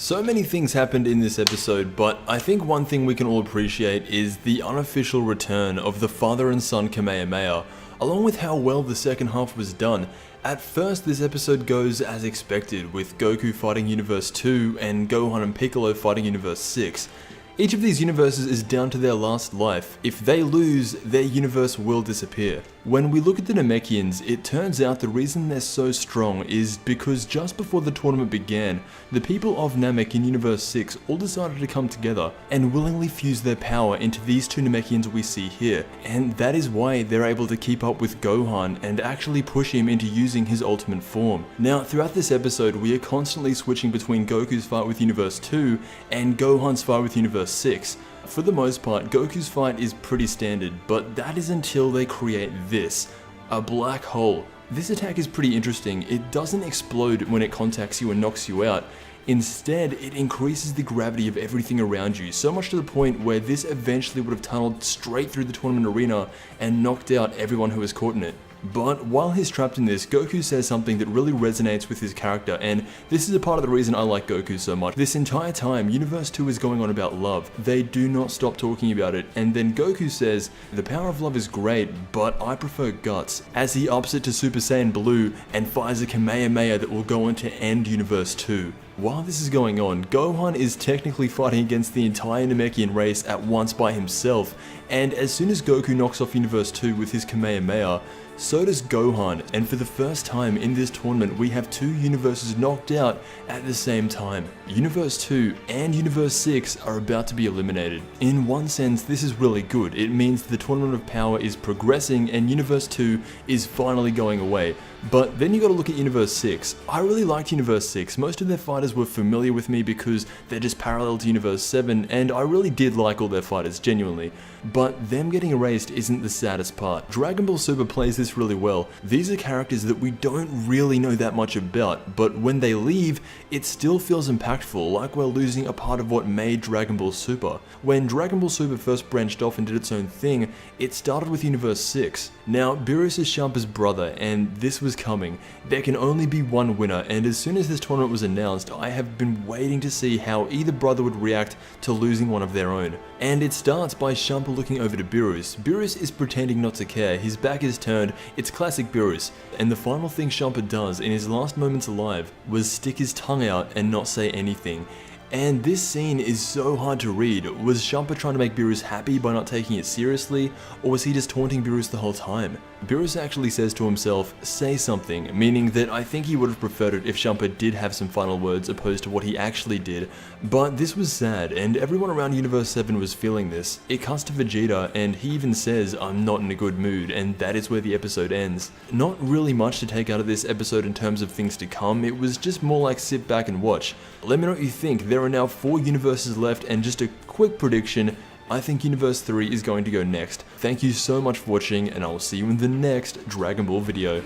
So many things happened in this episode, but I think one thing we can all appreciate is the unofficial return of the father and son Kamehameha, along with how well the second half was done. At first, this episode goes as expected, with Goku fighting Universe 2 and Gohan and Piccolo fighting Universe 6. Each of these universes is down to their last life. If they lose, their universe will disappear. When we look at the Namekians, it turns out the reason they're so strong is because just before the tournament began, the people of Namek in Universe 6 all decided to come together and willingly fuse their power into these two Namekians we see here, and that is why they're able to keep up with Gohan and actually push him into using his ultimate form. Now, throughout this episode, we are constantly switching between Goku's fight with Universe 2 and Gohan's fight with Universe 6. For the most part, Goku's fight is pretty standard, but that is until they create this, a black hole. This attack is pretty interesting. It doesn't explode when it contacts you and knocks you out. Instead, it increases the gravity of everything around you, so much to the point where this eventually would have tunneled straight through the tournament arena and knocked out everyone who was caught in it. But while he's trapped in this, Goku says something that really resonates with his character, and this is a part of the reason I like Goku so much. This entire time, Universe 2 is going on about love. They do not stop talking about it, and then Goku says, "The power of love is great, but I prefer guts," as he ups it to Super Saiyan Blue and fires a Kamehameha that will go on to end Universe 2. While this is going on, Gohan is technically fighting against the entire Namekian race at once by himself, and as soon as Goku knocks off Universe 2 with his Kamehameha, so does Gohan, and for the first time in this tournament we have two universes knocked out at the same time. Universe 2 and Universe 6 are about to be eliminated. In one sense, this is really good. It means the Tournament of Power is progressing and Universe 2 is finally going away. But then you gotta look at Universe 6. I really liked Universe 6. Most of their fighters were familiar with me because they're just parallel to Universe 7, and I really did like all their fighters, genuinely. But them getting erased isn't the saddest part. Dragonball Super plays this really well. These are characters that we don't really know that much about, but when they leave, it still feels impactful, like we're losing a part of what made Dragonball Super. When Dragonball Super first branched off and did its own thing, it started with Universe 6. Now, Beerus is Champa's brother, and this was coming. There can only be one winner, and as soon as this tournament was announced, I have been waiting to see how either brother would react to losing one of their own. And it starts by Champa looking over to Beerus. Beerus is pretending not to care, his back is turned, it's classic Beerus. And the final thing Champa does in his last moments alive was stick his tongue out and not say anything. And this scene is so hard to read. Was Champa trying to make Beerus happy by not taking it seriously, or was he just taunting Beerus the whole time? Beerus actually says to himself, "Say something," meaning that I think he would have preferred it if Champa did have some final words opposed to what he actually did. But this was sad, and everyone around Universe 7 was feeling this. It cuts to Vegeta, and he even says, "I'm not in a good mood," and that is where the episode ends. Not really much to take out of this episode in terms of things to come, it was just more like sit back and watch. Let me know what you think. There are now 4 universes left, and just a quick prediction, I think Universe 3 is going to go next. Thank you so much for watching, and I will see you in the next Dragon Ball video.